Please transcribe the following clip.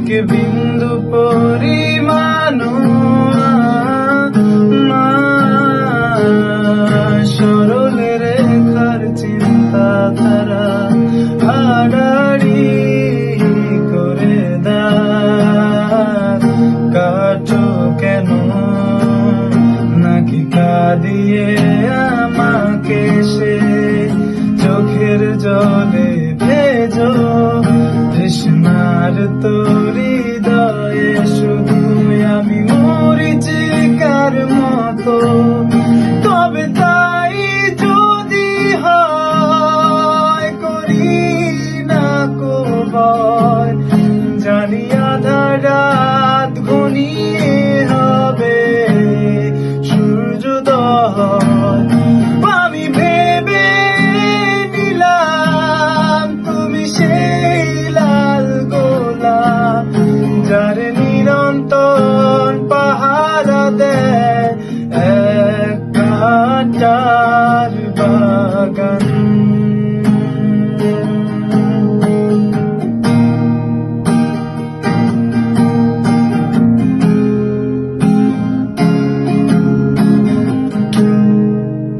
এক বিন্দু পরিমাণ সরল রেখার চিন্তাধারা আড়াড়ি করে দাও। কাটো কেন নাকি কাঁদিয়ে আমাকে সে চোখের জলে ভেজো তৃষ্ণার তোরি হৃদয়ে শুধু আমি মরিচিকার মতো। তবে তাই যদি হয় করি না কো ভয়, জানি আধা রাত ঘনিয়ে